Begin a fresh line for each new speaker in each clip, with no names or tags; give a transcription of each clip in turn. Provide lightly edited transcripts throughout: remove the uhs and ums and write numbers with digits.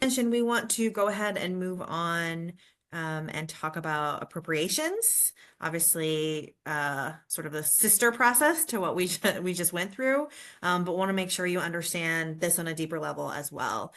mentioned, we want to go ahead and move on and talk about appropriations. Obviously, sort of the sister process to what we just went through, but want to make sure you understand this on a deeper level as well.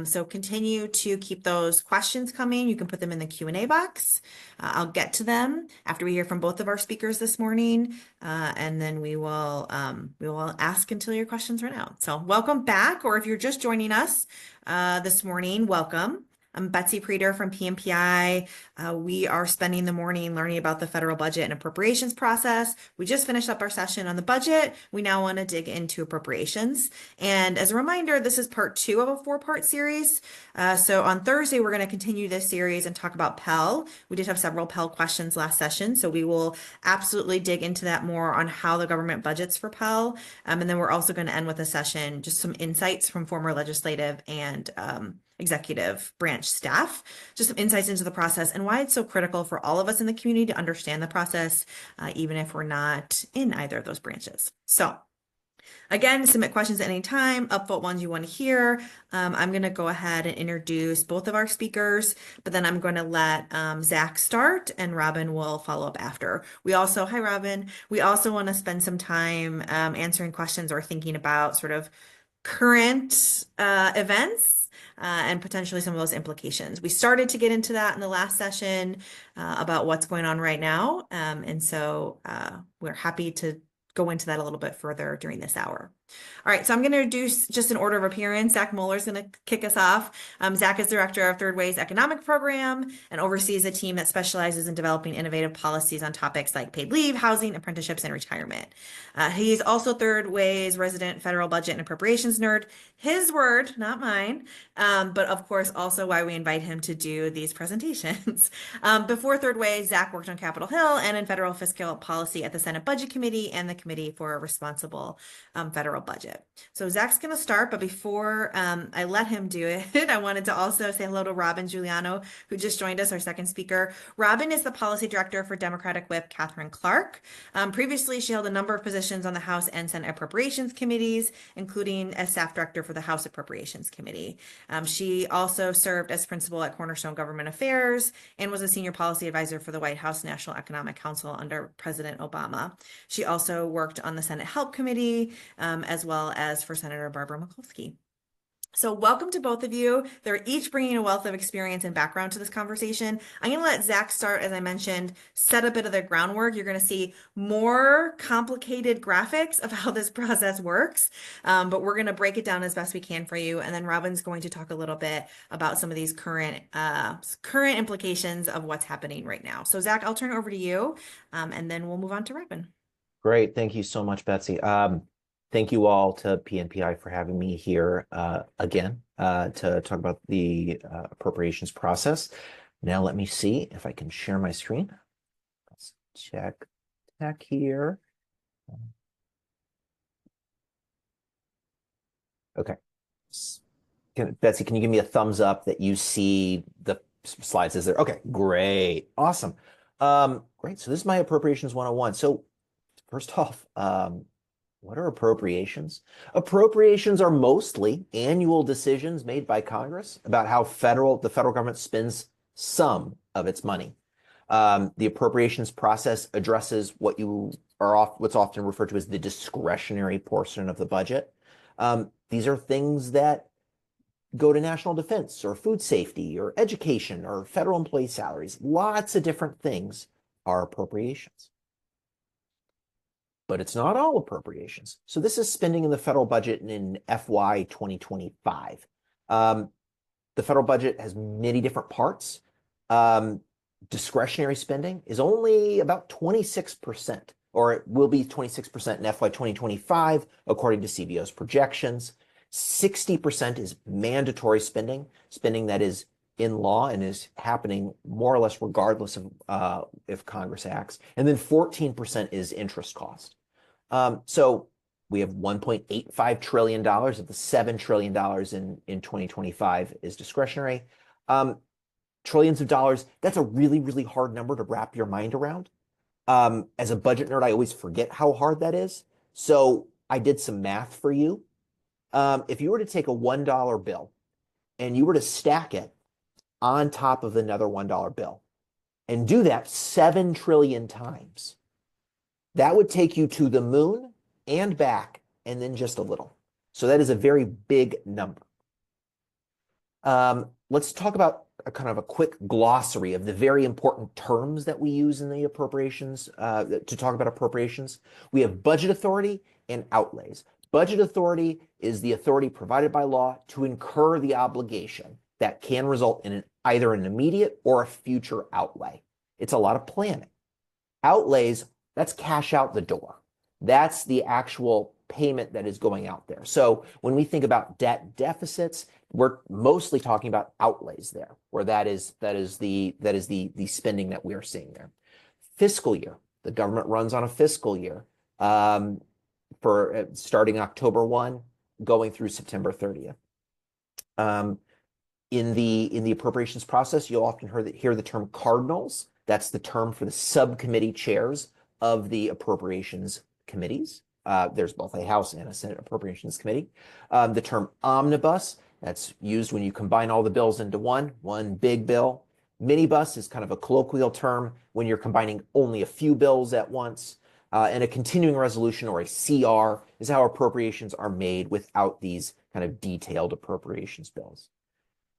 So continue to keep those questions coming. You can put them in the Q&A box. I'll get to them after we hear from both of our speakers this morning, and then we will ask until your questions run out. So welcome back, or if you're just joining us this morning, welcome. I'm Betsy Preter from PMPI. We are spending the morning learning about the federal budget and appropriations process. We just finished up our session on the budget. We now want to dig into appropriations. And as a reminder, this is part 2 of a 4-part series. So on Thursday, we're going to continue this series and talk about Pell. We did have several Pell questions last session, so we will absolutely dig into that more on how the government budgets for Pell. And then we're also going to end with a session, just some insights from former legislative and executive branch staff, just some insights into the process and why it's so critical for all of us in the community to understand the process, even if we're not in either of those branches. So again, submit questions at any time, upvote ones you want to hear. I'm going to go ahead and introduce both of our speakers, but then I'm going to let Zach start and Robin will follow up after. Hi Robin, we also want to spend some time answering questions or thinking about sort of current events and potentially some of those implications. We started to get into that in the last session about what's going on right now. And so we're happy to go into that a little bit further during this hour. All right, so I'm going to introduce just in order of appearance. Zach Moeller is going to kick us off. Zach is director of Third Way's economic program and oversees a team that specializes in developing innovative policies on topics like paid leave, housing, apprenticeships, and retirement. He's also Third Way's resident federal budget and appropriations nerd. His word, not mine, but of course also why we invite him to do these presentations. Before Third Way, Zach worked on Capitol Hill and in federal fiscal policy at the Senate Budget Committee and the Committee for a Responsible Federal Budget. So Zach's going to start, but before I let him do it, I wanted to also say hello to Robin Giuliano, who just joined us, our second speaker. Robin is the policy director for Democratic Whip Catherine Clark. Previously, she held a number of positions on the House and Senate Appropriations Committees, including as staff director for the House Appropriations Committee. She also served as principal at Cornerstone Government Affairs and was a senior policy advisor for the White House National Economic Council under President Obama. She also worked on the Senate Help Committee, as well as for Senator Barbara Mikulski. So welcome to both of you. They're each bringing a wealth of experience and background to this conversation. I'm going to let Zach start, as I mentioned, set a bit of the groundwork. You're going to see more complicated graphics of how this process works, but we're going to break it down as best we can for you. And then Robin's going to talk a little bit about some of these current implications of what's happening right now. So Zach, I'll turn it over to you, and then we'll move on to Robin.
Great. Thank you so much, Betsy. Thank you all to PNPI for having me here again to talk about the appropriations process. Now let me see if I can share my screen. Let's check tech here. Okay. Betsy, can you give me a thumbs up that you see the slides? Is there? Okay, great. Awesome. Great. So this is my Appropriations 101. So first off, what are appropriations? Appropriations are mostly annual decisions made by Congress about how the federal government spends some of its money. The appropriations process addresses what's often referred to as the discretionary portion of the budget. These are things that go to national defense or food safety or education or federal employee salaries. Lots of different things are appropriations. But it's not all appropriations. So this is spending in the federal budget in FY 2025. The federal budget has many different parts. Discretionary spending is only about 26%, or it will be 26% in FY 2025, according to CBO's projections. 60% is mandatory spending that is in law and is happening more or less regardless of if Congress acts. And then 14% is interest cost. So we have $1.85 trillion of the $7 trillion in 2025 is discretionary. Trillions of dollars, that's a really, really hard number to wrap your mind around. As a budget nerd, I always forget how hard that is. So I did some math for you. If you were to take a $1 bill and you were to stack it on top of another $1 bill and do that 7 trillion times, that would take you to the moon and back, and then just a little. So that is a very big number. Let's talk about a kind of a quick glossary of the very important terms that we use in the appropriations to talk about appropriations. We have budget authority and outlays. Budget authority is the authority provided by law to incur the obligation that can result in either an immediate or a future outlay. It's a lot of planning. Outlays, that's cash out the door. That's the actual payment that is going out there. So when we think about debt deficits, we're mostly talking about outlays there, where that is the spending that we are seeing there. Fiscal year, the government runs on a fiscal year for starting October 1, going through September 30th. In the appropriations process, you'll often hear the term cardinals. That's the term for the subcommittee chairs of the appropriations committees. There's both a House and a Senate Appropriations Committee. The term omnibus, that's used when you combine all the bills into one big bill. Minibus is kind of a colloquial term when you're combining only a few bills at once. And a continuing resolution, or a CR, is how appropriations are made without these kind of detailed appropriations bills.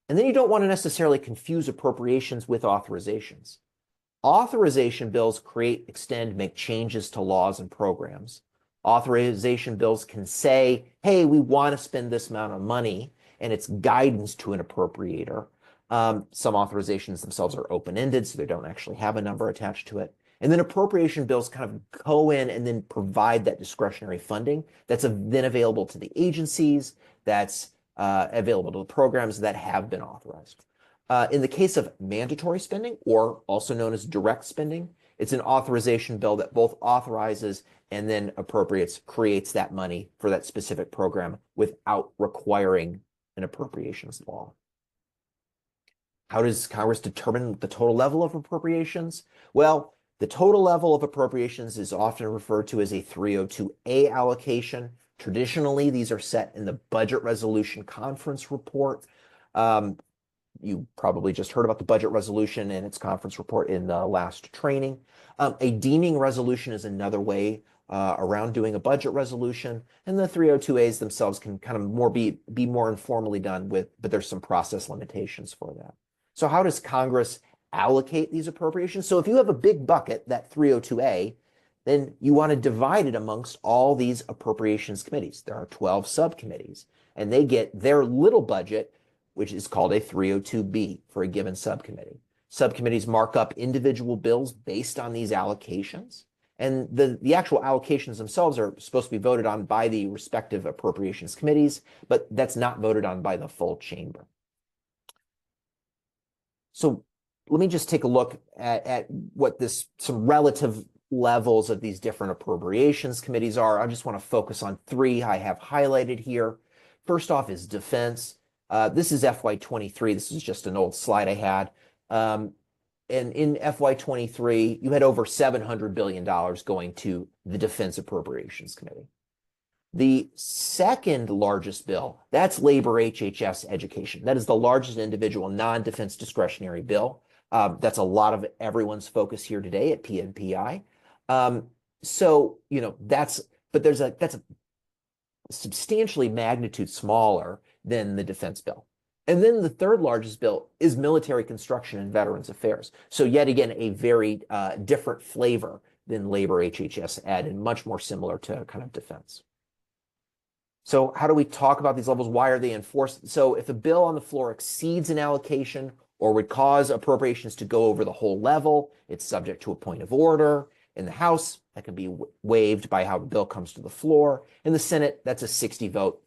And then you don't want to necessarily confuse appropriations with authorizations. Authorization bills create, extend, make changes to laws and programs. Authorization bills can say, hey, we want to spend this amount of money, and it's guidance to an appropriator. Some authorizations themselves are open-ended, so they don't actually have a number attached to it. And then appropriation bills kind of go in and then provide that discretionary funding that's then available to the agencies, that's available to the programs that have been authorized. In the case of mandatory spending, or also known as direct spending, it's an authorization bill that both authorizes and then appropriates, creates that money for that specific program without requiring an appropriations law. How does Congress determine the total level of appropriations? Well, the total level of appropriations is often referred to as a 302A allocation. Traditionally, these are set in the Budget Resolution Conference Report. You probably just heard about the budget resolution and its conference report in the last training. A deeming resolution is another way around doing a budget resolution, and the 302As themselves can kind of be more informally done with, but there's some process limitations for that. So how does Congress allocate these appropriations? So if you have a big bucket, that 302A, then you want to divide it amongst all these appropriations committees. There are 12 subcommittees, and they get their little budget, which is called a 302B for a given subcommittee. Subcommittees mark up individual bills based on these allocations, and the actual allocations themselves are supposed to be voted on by the respective appropriations committees, but that's not voted on by the full chamber. So let me just take a look at what some relative levels of these different appropriations committees are. I just want to focus on 3 I have highlighted here. First off is defense. This is FY23. This is just an old slide I had. And in FY23, you had over $700 billion going to the Defense Appropriations Committee. The second largest bill, that's labor HHS education. That is the largest individual non-defense discretionary bill. That's a lot of everyone's focus here today at PNPI. So, you know, that's a substantially magnitude smaller than the defense bill. And then the third largest bill is military construction and veterans affairs. So yet again, a very different flavor than labor HHS ed, and much more similar to kind of defense. So how do we talk about these levels? Why are they enforced? So if a bill on the floor exceeds an allocation or would cause appropriations to go over the whole level, it's subject to a point of order. In the House, that can be waived by how the bill comes to the floor. In the Senate, that's a 60-vote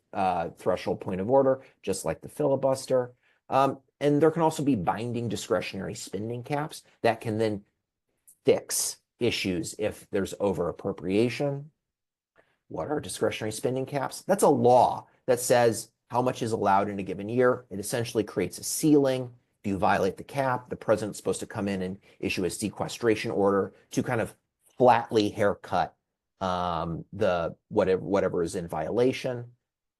threshold point of order, just like the filibuster. And there can also be binding discretionary spending caps that can then fix issues if there's over appropriation. What are discretionary spending caps? That's a law that says how much is allowed in a given year. It essentially creates a ceiling. If you violate the cap, the president's supposed to come in and issue a sequestration order to kind of flatly haircut the whatever is in violation.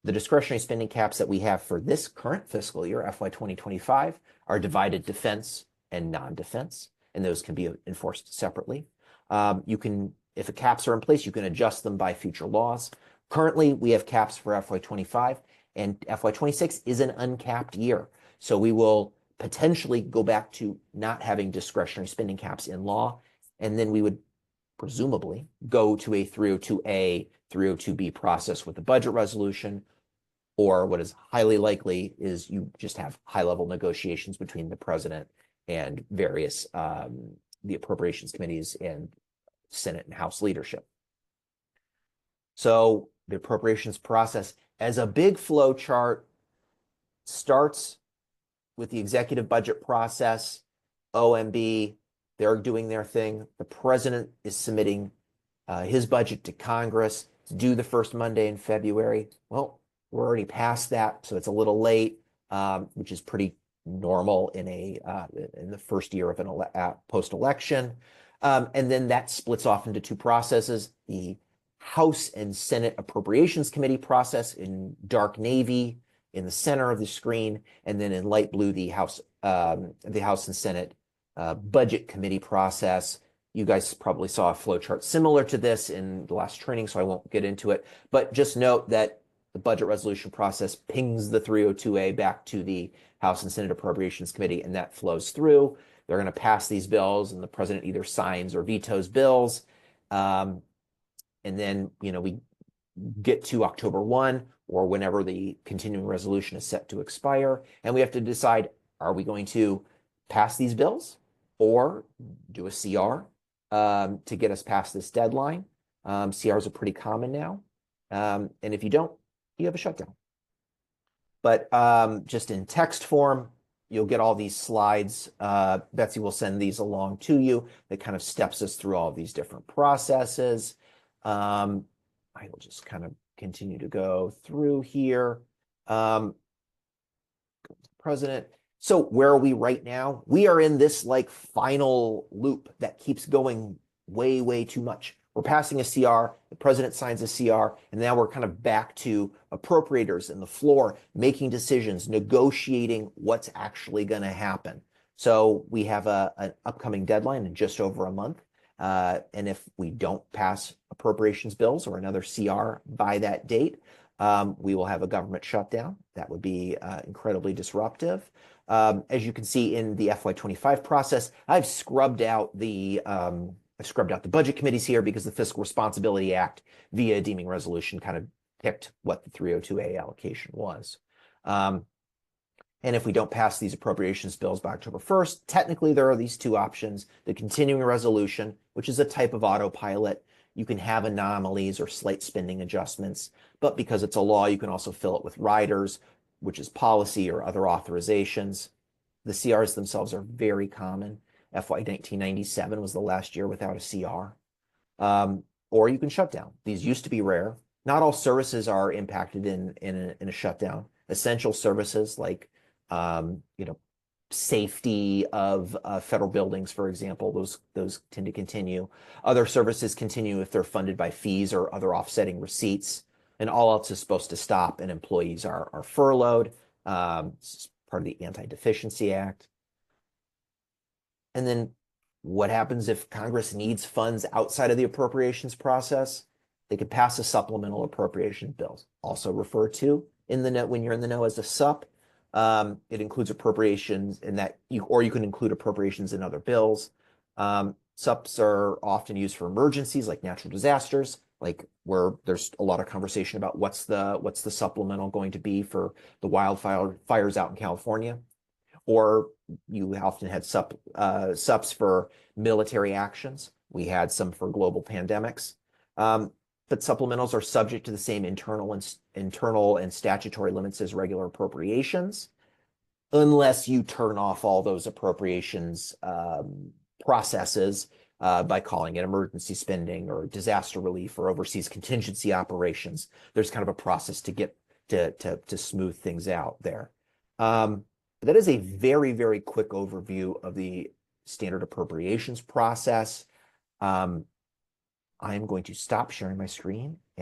The discretionary spending caps that we have for this current fiscal year, FY 2025, are divided defense and non-defense, and those can be enforced separately. If the caps are in place, you can adjust them by future laws. Currently, we have caps for FY 25, and FY 26 is an uncapped year. So we will potentially go back to not having discretionary spending caps in law, and then we would presumably go to a 302A, 302B process with the budget resolution, or what is highly likely is you just have high-level negotiations between the president and various the appropriations committees and Senate and House leadership. So the appropriations process as a big flow chart starts with the executive budget process, OMB, they're doing their thing. The president is submitting his budget to Congress to do the first Monday in February. Well, we're already past that, so it's a little late, which is pretty normal in the first year of an post-election. And then that splits off into two processes: the House and Senate Appropriations Committee process in dark navy in the center of the screen, and then in light blue the House and Senate Budget Committee process. You guys probably saw a flow chart similar to this in the last training, so I won't get into it. But just note that the budget resolution process pings the 302A back to the House and Senate Appropriations Committee, and that flows through. They're going to pass these bills, and the president either signs or vetoes bills. And then, we get to October 1 or whenever the continuing resolution is set to expire, and we have to decide, are we going to pass these bills or do a CR to get us past this deadline? CRs are pretty common now. And if you don't, you have a shutdown. But just in text form, you'll get all these slides. Betsy will send these along to you. That kind of steps us through all these different processes. I will just kind of continue to go through here. President. So where are we right now? We are in this final loop that keeps going way, way too much. We're passing a CR, the president signs a CR, and now we're kind of back to appropriators in the floor, making decisions, negotiating what's actually going to happen. So we have an upcoming deadline in just over a month. And if we don't pass appropriations bills or another CR by that date, we will have a government shutdown. That would be incredibly disruptive. As you can see in the FY25 process, I've scrubbed out the budget committees here because the Fiscal Responsibility Act via deeming resolution kind of picked what the 302A allocation was. And if we don't pass these appropriations bills by October 1st, technically there are these two options: the continuing resolution, which is a type of autopilot. You can have anomalies or slight spending adjustments, but because it's a law, you can also fill it with riders, which is policy or other authorizations. The CRs themselves are very common. FY 1997 was the last year without a CR. Or you can shut down. These used to be rare. Not all services are impacted in a shutdown. Essential services like safety of federal buildings, for example, those tend to continue. Other services continue if they're funded by fees or other offsetting receipts, and all else is supposed to stop and employees are furloughed. This is part of the Anti-Deficiency Act. And then what happens if Congress needs funds outside of the appropriations process? They could pass a supplemental appropriation bills, also referred to in the when you're in the know as a SUP. It includes appropriations in that you can include appropriations in other bills. SUPs are often used for emergencies like natural disasters, like where there's a lot of conversation about what's the supplemental going to be for the wildfires out in California. Or you often had SUPs for military actions. We had some for global pandemics. But supplementals are subject to the same internal and statutory limits as regular appropriations, unless you turn off all those appropriations processes by calling it emergency spending or disaster relief or overseas contingency operations. There's kind of a process to get to smooth things out there. That is a very, very quick overview of the standard appropriations process. I'm going to stop sharing my screen